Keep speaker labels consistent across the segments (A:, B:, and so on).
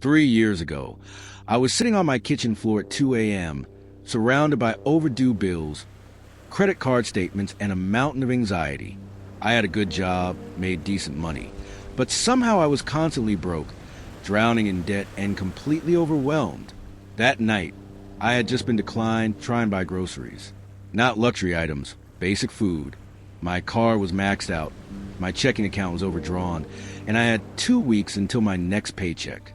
A: 3 years ago, I was sitting on my kitchen floor at 2 a.m., surrounded by overdue bills, credit card statements, and a mountain of anxiety. I had a good job, made decent money, but somehow I was constantly broke, drowning in debt and completely overwhelmed. That night, I had just been declined trying to buy groceries. Not luxury items, basic food. My car was maxed out, my checking account was overdrawn, and I had 2 weeks until my next paycheck.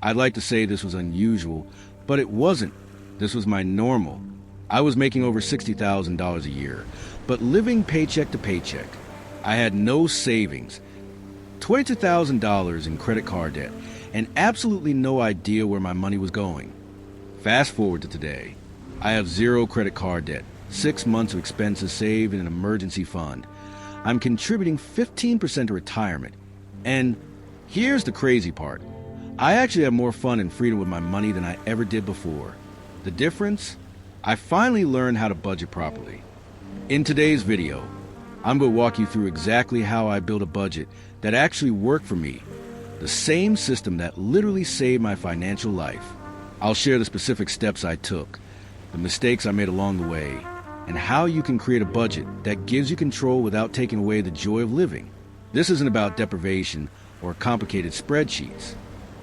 A: I'd like to say this was unusual, but it wasn't. This was my normal. I was making over $60,000 a year, but living paycheck to paycheck. I had no savings, $22,000 in credit card debt, and absolutely no idea where my money was going. Fast forward to today. I have 0 credit card debt, 6 months of expenses saved in an emergency fund. I'm contributing 15% to retirement. And here's the crazy part. I actually have more fun and freedom with my money than I ever did before. The difference? I finally learned how to budget properly. In today's video, I'm going to walk you through exactly how I built a budget that actually worked for me. The same system that literally saved my financial life. I'll share the specific steps I took, the mistakes I made along the way, and how you can create a budget that gives you control without taking away the joy of living. This isn't about deprivation or complicated spreadsheets.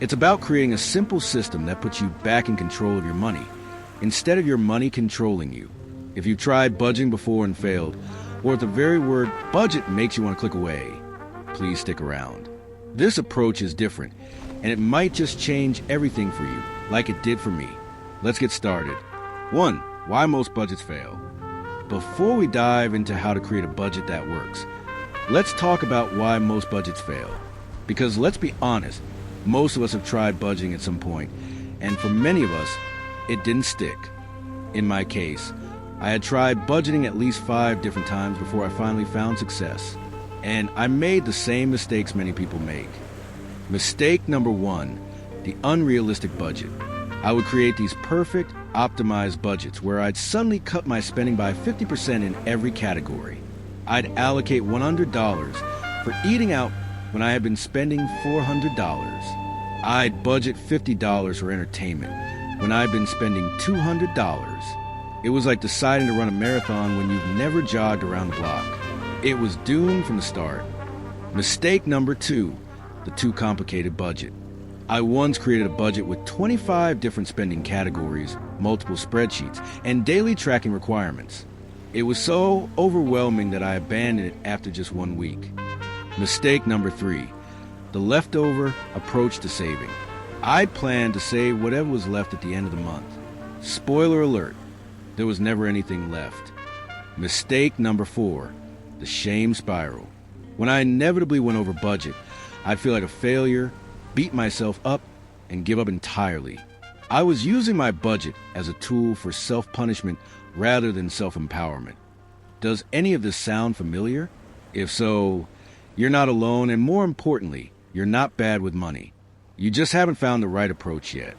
A: It's about creating a simple system that puts you back in control of your money, instead of your money controlling you. If you've tried budgeting before and failed, or if the very word budget makes you want to click away, please stick around. This approach is different, and it might just change everything for you, like it did for me. Let's get started. 1. Why most budgets fail. Before we dive into how to create a budget that works, let's talk about why most budgets fail. Because let's be honest, most of us have tried budgeting at some point, and for many of us, it didn't stick. In my case, I had tried budgeting at least 5 different times before I finally found success. And I made the same mistakes many people make. Mistake number 1, the unrealistic budget. I would create these perfect, optimized budgets where I'd suddenly cut my spending by 50% in every category. I'd allocate $100 for eating out when I had been spending $400. I'd budget $50 for entertainment when I'd been spending $200. It was like deciding to run a marathon when you've never jogged around the block. It was doomed from the start. Mistake number 2, the too complicated budget. I once created a budget with 25 different spending categories, multiple spreadsheets, and daily tracking requirements. It was so overwhelming that I abandoned it after just 1 week. Mistake number 3, the leftover approach to saving. I'd planned to save whatever was left at the end of the month. Spoiler alert, there was never anything left. Mistake number 4, the shame spiral. When I inevitably went over budget, I'd feel like a failure, beat myself up, and give up entirely. I was using my budget as a tool for self-punishment rather than self-empowerment. Does any of this sound familiar? If so, you're not alone, and more importantly, you're not bad with money. You just haven't found the right approach yet.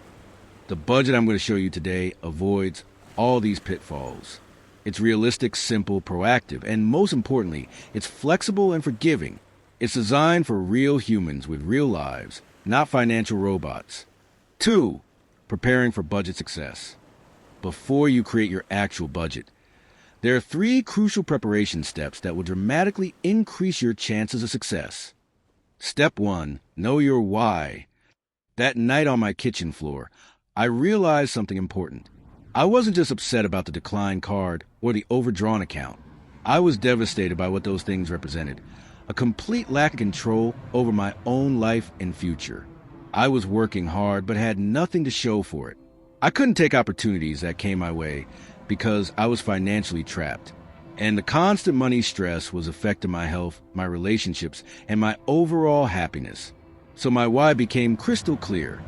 A: The budget I'm going to show you today avoids all these pitfalls. It's realistic, simple, proactive, and most importantly, it's flexible and forgiving. It's designed for real humans with real lives, not financial robots. 2. Preparing for budget success. Before you create your actual budget, there are 3 crucial preparation steps that will dramatically increase your chances of success. Step 1. Know your why. That night on my kitchen floor, I realized something important. I wasn't just upset about the declined card or the overdrawn account. I was devastated by what those things represented. A complete lack of control over my own life and future. I was working hard but had nothing to show for it. I couldn't take opportunities that came my way because I was financially trapped. And the constant money stress was affecting my health, my relationships, and my overall happiness. So my why became crystal clear.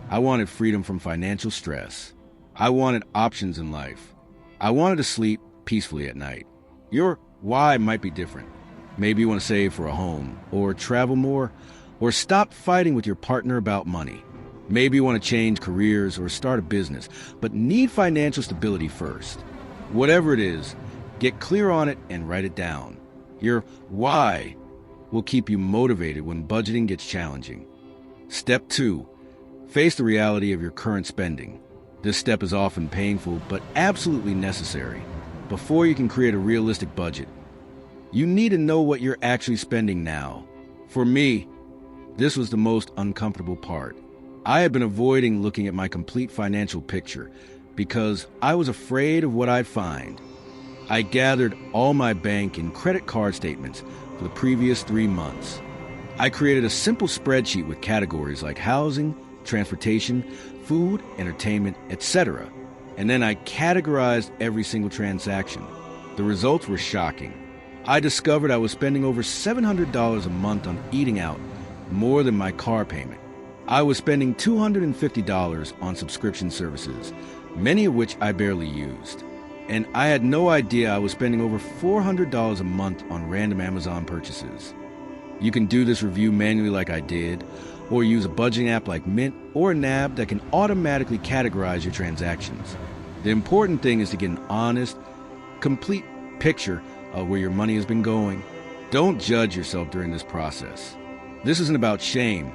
A: I wanted freedom from financial stress. I wanted options in life. I wanted to sleep peacefully at night. Your why might be different. Maybe you want to save for a home, or travel more, or stop fighting with your partner about money. Maybe you want to change careers or start a business, but need financial stability first. Whatever it is, get clear on it and write it down. Your why will keep you motivated when budgeting gets challenging. Step 2, Face the reality of your current spending. This step is often painful, but absolutely necessary. Before you can create a realistic budget, you need to know what you're actually spending now. For me, this was the most uncomfortable part. I had been avoiding looking at my complete financial picture because I was afraid of what I'd find. I gathered all my bank and credit card statements for the previous 3 months. I created a simple spreadsheet with categories like housing, transportation, food, entertainment, etc. And then I categorized every single transaction. The results were shocking. I discovered I was spending over $700 a month on eating out, more than my car payment. I was spending $250 on subscription services, many of which I barely used. And I had no idea I was spending over $400 a month on random Amazon purchases. You can do this review manually like I did, or use a budgeting app like Mint or NAB that can automatically categorize your transactions. The important thing is to get an honest, complete picture of where your money has been going. Don't judge yourself during this process. This isn't about shame,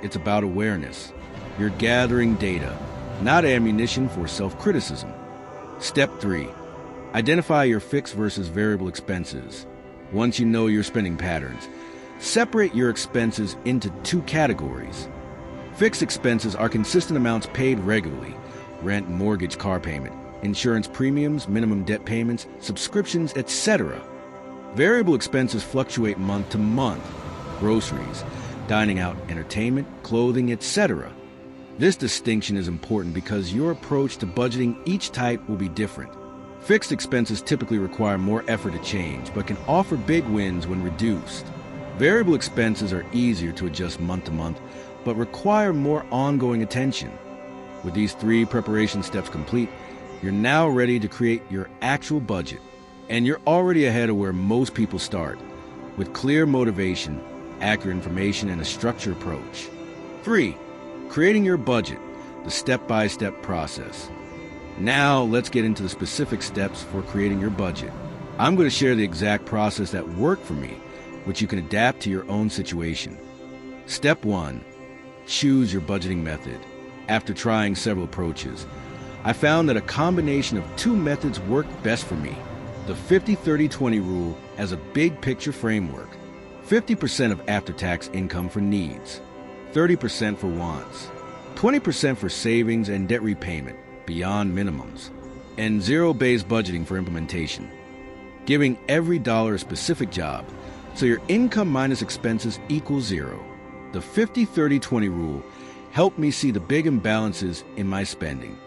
A: it's about awareness. You're gathering data, not ammunition for self-criticism. Step 3. Identify your fixed versus variable expenses. Once you know your spending patterns, separate your expenses into 2 categories. Fixed expenses are consistent amounts paid regularly: rent, mortgage, car payment, insurance premiums, minimum debt payments, subscriptions, etc. Variable expenses fluctuate month to month: groceries, dining out, entertainment, clothing, etc. This distinction is important because your approach to budgeting each type will be different. Fixed expenses typically require more effort to change, but can offer big wins when reduced. Variable expenses are easier to adjust month to month, but require more ongoing attention. With these 3 preparation steps complete, you're now ready to create your actual budget. And you're already ahead of where most people start, with clear motivation, accurate information, and a structured approach. 3. Creating your budget, the step-by-step process. Now, let's get into the specific steps for creating your budget. I'm going to share the exact process that worked for me, which you can adapt to your own situation. Step 1. Choose your budgeting method. After trying several approaches, I found that a combination of 2 methods worked best for me. The 50-30-20 rule as a big picture framework. 50% of after-tax income for needs, 30% for wants, 20% for savings and debt repayment beyond minimums, and zero-based budgeting for implementation. Giving every dollar a specific job, so your income minus expenses equals 0. The 50-30-20 rule helped me see the big imbalances in my spending.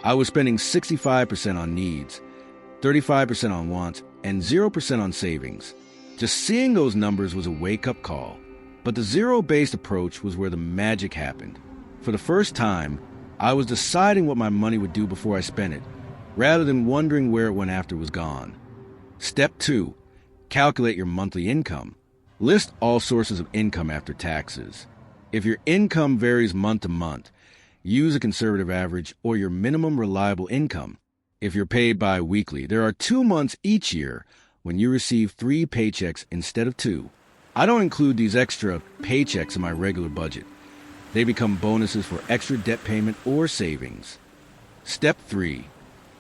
A: I was spending 65% on needs, 35% on wants, and 0% on savings. Just seeing those numbers was a wake-up call. But the zero-based approach was where the magic happened. For the first time, I was deciding what my money would do before I spent it, rather than wondering where it went after it was gone. Step 2. Calculate your monthly income. List all sources of income after taxes. If your income varies month to month, use a conservative average or your minimum reliable income. If you're paid bi-weekly, there are 2 months each year when you receive 3 paychecks instead of 2. I don't include these extra paychecks in my regular budget. They become bonuses for extra debt payment or savings. Step 3.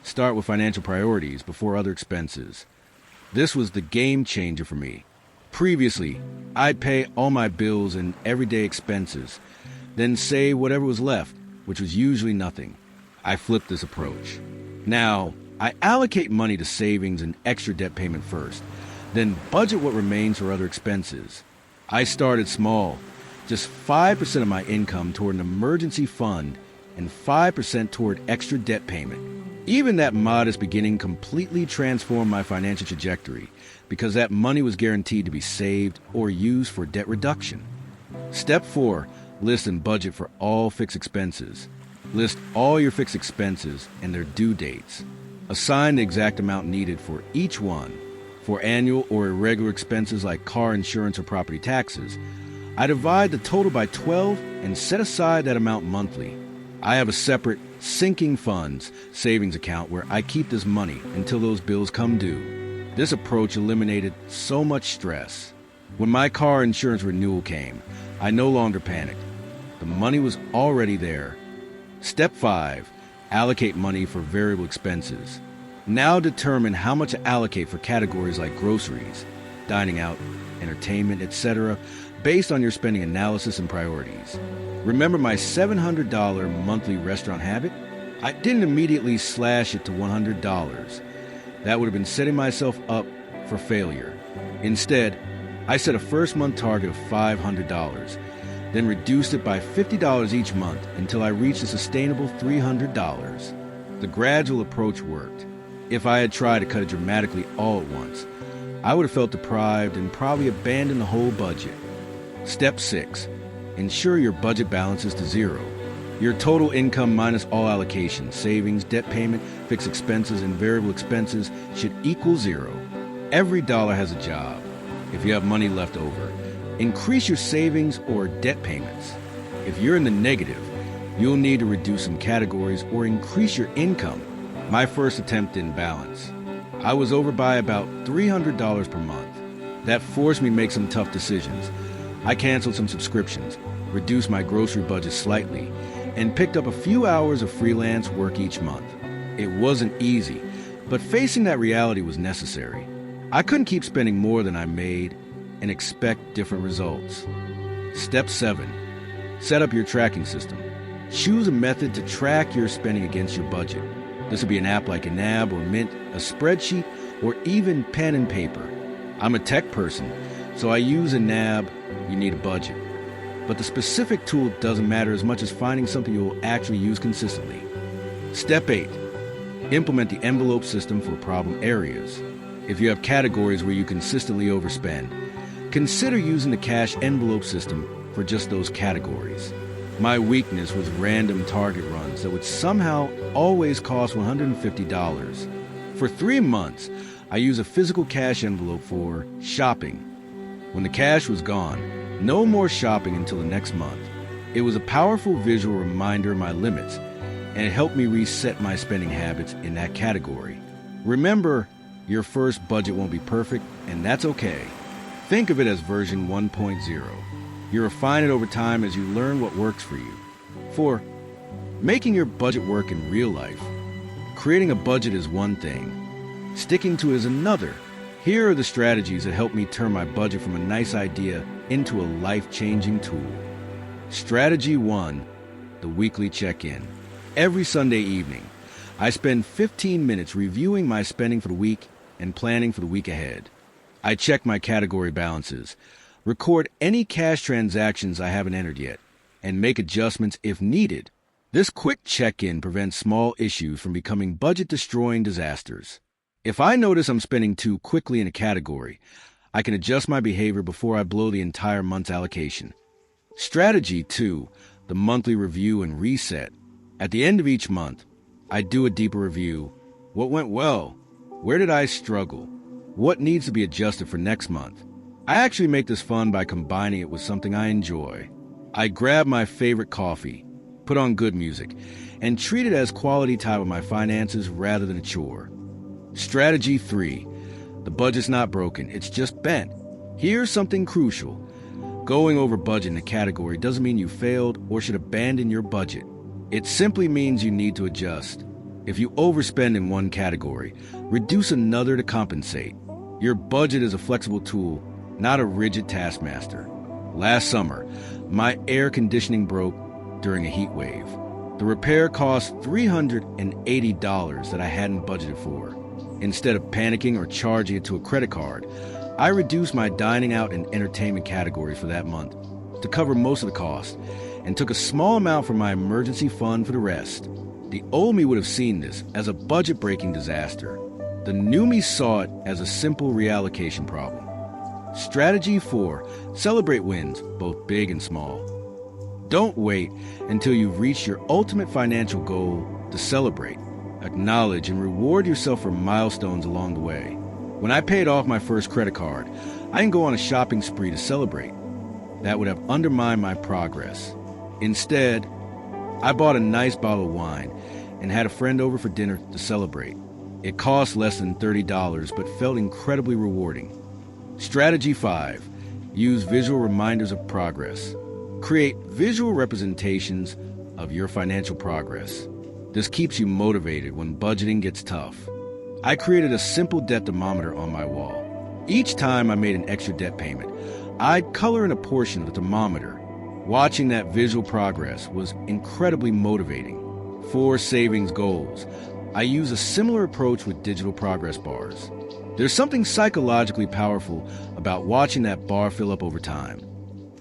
A: Start with financial priorities before other expenses. This was the game changer for me. Previously, I'd pay all my bills and everyday expenses, then save whatever was left, which was usually nothing. I flipped this approach. Now, I allocate money to savings and extra debt payment first, then budget what remains for other expenses. I started small, just 5% of my income toward an emergency fund and 5% toward extra debt payment. Even that modest beginning completely transformed my financial trajectory because that money was guaranteed to be saved or used for debt reduction. Step 4. List and budget for all fixed expenses. List all your fixed expenses and their due dates. Assign the exact amount needed for each one. For annual or irregular expenses like car insurance or property taxes, I divide the total by 12 and set aside that amount monthly. I have a separate sinking funds savings account where I keep this money until those bills come due. This approach eliminated so much stress. When my car insurance renewal came, I no longer panicked. The money was already there. Step 5. Allocate money for variable expenses. Now determine how much to allocate for categories like groceries, dining out, entertainment, etc., based on your spending analysis and priorities. Remember my $700 monthly restaurant habit? I didn't immediately slash it to $100. That would have been setting myself up for failure. Instead, I set a first month target of $500, then reduced it by $50 each month until I reached a sustainable $300. The gradual approach worked. If I had tried to cut it dramatically all at once, I would have felt deprived and probably abandoned the whole budget. Step 6. Ensure your budget balances to zero. Your total income minus all allocations, savings, debt payment, fixed expenses, and variable expenses should equal zero. Every dollar has a job. If you have money left over, increase your savings or debt payments. If you're in the negative, you'll need to reduce some categories or increase your income. My first attempt didn't balance. I was over by about $300 per month. That forced me to make some tough decisions. I canceled some subscriptions, reduced my grocery budget slightly, and picked up a few hours of freelance work each month. It wasn't easy, but facing that reality was necessary. I couldn't keep spending more than I made and expect different results. Step 7. Set up your tracking system. Choose a method to track your spending against your budget. This would be an app like a NAB or Mint, a spreadsheet, or even pen and paper. I'm a tech person, so I use a NAB. You need a budget. But the specific tool doesn't matter as much as finding something you will actually use consistently. Step 8. Implement the envelope system for problem areas. If you have categories where you consistently overspend, consider using the cash envelope system for just those categories. My weakness was random target runs that would somehow always cost $150. For 3 months, I used a physical cash envelope for shopping. When the cash was gone, no more shopping until the next month. It was a powerful visual reminder of my limits, and it helped me reset my spending habits in that category. Remember, your first budget won't be perfect, and that's okay. Think of it as version 1.0. You refine it over time as you learn what works for you. 4. Making your budget work in real life. Creating a budget is one thing. Sticking to it is another. Here are the strategies that helped me turn my budget from a nice idea into a life-changing tool. Strategy 1. The weekly check-in. Every Sunday evening, I spend 15 minutes reviewing my spending for the week and planning for the week ahead. I check my category balances, record any cash transactions I haven't entered yet, and make adjustments if needed. This quick check-in prevents small issues from becoming budget-destroying disasters. If I notice I'm spending too quickly in a category, I can adjust my behavior before I blow the entire month's allocation. Strategy 2, the monthly review and reset. At the end of each month, I do a deeper review. What went well? Where did I struggle? What needs to be adjusted for next month? I actually make this fun by combining it with something I enjoy. I grab my favorite coffee, put on good music, and treat it as quality time with my finances rather than a chore. Strategy 3. The budget's not broken, it's just bent. Here's something crucial. Going over budget in a category doesn't mean you failed or should abandon your budget. It simply means you need to adjust. If you overspend in one category, reduce another to compensate. Your budget is a flexible tool, not a rigid taskmaster. Last summer, my air conditioning broke during a heat wave. The repair cost $380 that I hadn't budgeted for. Instead of panicking or charging it to a credit card, I reduced my dining out and entertainment categories for that month to cover most of the cost and took a small amount from my emergency fund for the rest. The old me would have seen this as a budget-breaking disaster. The new me saw it as a simple reallocation problem. Strategy 4. Celebrate wins, both big and small. Don't wait until you've reached your ultimate financial goal to celebrate. Acknowledge and reward yourself for milestones along the way. When I paid off my first credit card, I didn't go on a shopping spree to celebrate. That would have undermined my progress. Instead, I bought a nice bottle of wine and had a friend over for dinner to celebrate. It cost less than $30 but felt incredibly rewarding. Strategy 5. Use visual reminders of progress. Create visual representations of your financial progress. This keeps you motivated when budgeting gets tough. I created a simple debt thermometer on my wall. Each time I made an extra debt payment, I'd color in a portion of the thermometer. Watching that visual progress was incredibly motivating. For savings goals, I use a similar approach with digital progress bars. There's something psychologically powerful about watching that bar fill up over time.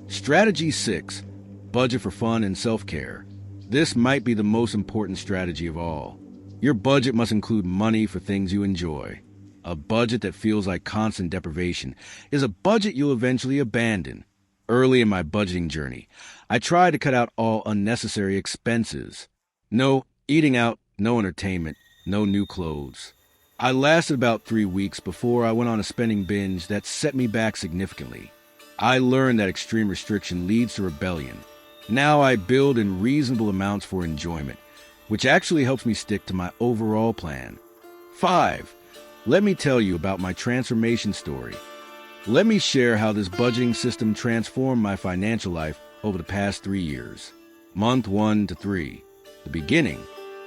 A: Strategy 6, budget for fun and self-care. This might be the most important strategy of all. Your budget must include money for things you enjoy. A budget that feels like constant deprivation is a budget you'll eventually abandon. Early in my budgeting journey, I tried to cut out all unnecessary expenses. No eating out, no entertainment, no new clothes. I lasted about 3 weeks before I went on a spending binge that set me back significantly. I learned that extreme restriction leads to rebellion. Now I build in reasonable amounts for enjoyment, which actually helps me stick to my overall plan. 5. Let me tell you about my transformation story. Let me share how this budgeting system transformed my financial life over the past 3 years. Month 1 to 3. The beginning.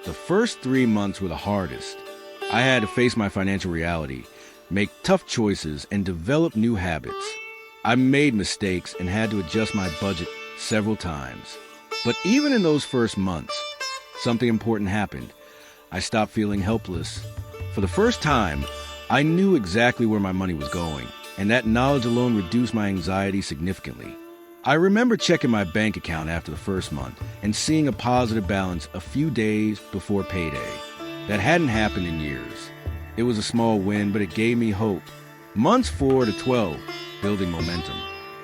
A: The first 3 months were the hardest. I had to face my financial reality, make tough choices, and develop new habits. I made mistakes and had to adjust my budget several times. But even in those first months, something important happened. I stopped feeling helpless. For the first time, I knew exactly where my money was going, and that knowledge alone reduced my anxiety significantly. I remember checking my bank account after the first month and seeing a positive balance a few days before payday. That hadn't happened in years. It was a small win, but it gave me hope. Months 4 to 12, building momentum.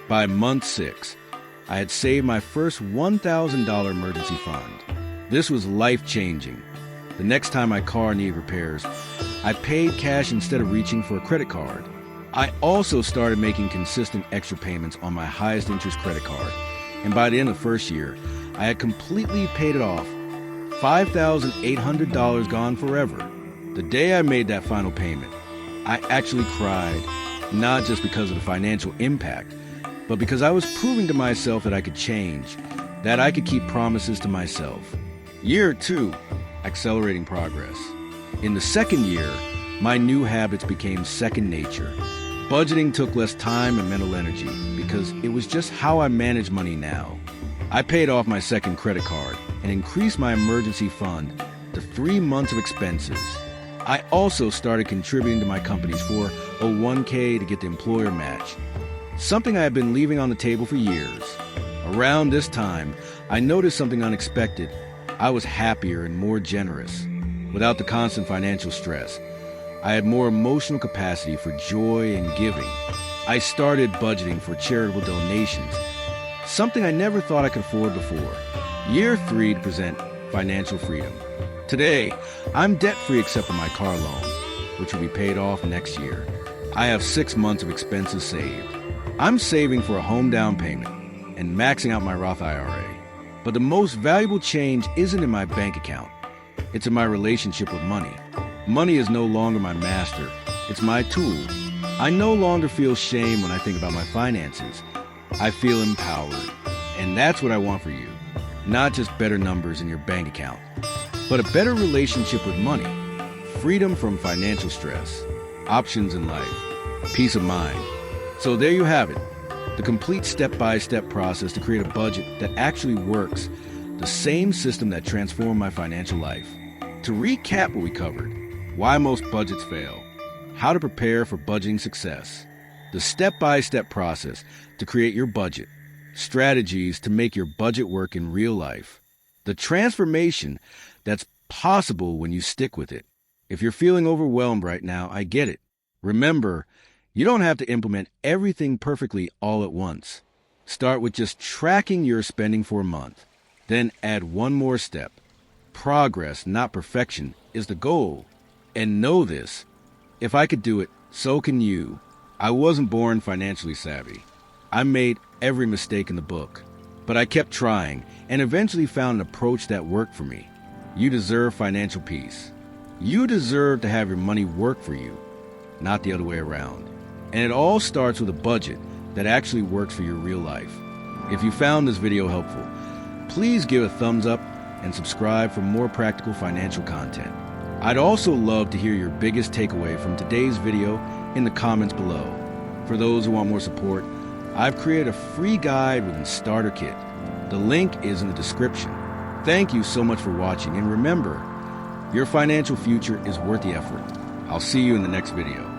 A: By month 6, I had saved my first $1,000 emergency fund. This was life-changing. The next time my car needed repairs, I paid cash instead of reaching for a credit card. I also started making consistent extra payments on my highest interest credit card, and by the end of the first year, I had completely paid it off. $5,800 gone forever. The day I made that final payment, I actually cried, not just because of the financial impact, but because I was proving to myself that I could change, that I could keep promises to myself. Year 2, accelerating progress. In the second year, my new habits became second nature. Budgeting took less time and mental energy because it was just how I manage money now. I paid off my second credit card and increased my emergency fund to 3 months of expenses. I also started contributing to my company's 401k to get the employer match, something I had been leaving on the table for years. Around this time, I noticed something unexpected. I was happier and more generous. Without the constant financial stress, I had more emotional capacity for joy and giving. I started budgeting for charitable donations, something I never thought I could afford before. Year 3 to present financial freedom. Today, I'm debt-free except for my car loan, which will be paid off next year. I have 6 months of expenses saved. I'm saving for a home down payment and maxing out my Roth IRA. But the most valuable change isn't in my bank account. It's in my relationship with money. Money is no longer my master. It's my tool. I no longer feel shame when I think about my finances. I feel empowered. And that's what I want for you. Not just better numbers in your bank account, but a better relationship with money, freedom from financial stress, options in life, peace of mind. So there you have it, the complete step-by-step process to create a budget that actually works, the same system that transformed my financial life. To recap what we covered: why most budgets fail, how to prepare for budgeting success, the step-by-step process to create your budget, strategies to make your budget work in real life, the transformation that's possible when you stick with it. If you're feeling overwhelmed right now, I get it. Remember, you don't have to implement everything perfectly all at once. Start with just tracking your spending for a month. Then add one more step. Progress, not perfection, is the goal. And know this: if I could do it, so can you. I wasn't born financially savvy. I made every mistake in the book. But I kept trying and eventually found an approach that worked for me. You deserve financial peace. You deserve to have your money work for you, not the other way around. And it all starts with a budget that actually works for your real life. If you found this video helpful, please give a thumbs up and subscribe for more practical financial content. I'd also love to hear your biggest takeaway from today's video in the comments below. For those who want more support, I've created a free guide with a starter kit. The link is in the description. Thank you so much for watching, and remember, your financial future is worth the effort. I'll see you in the next video.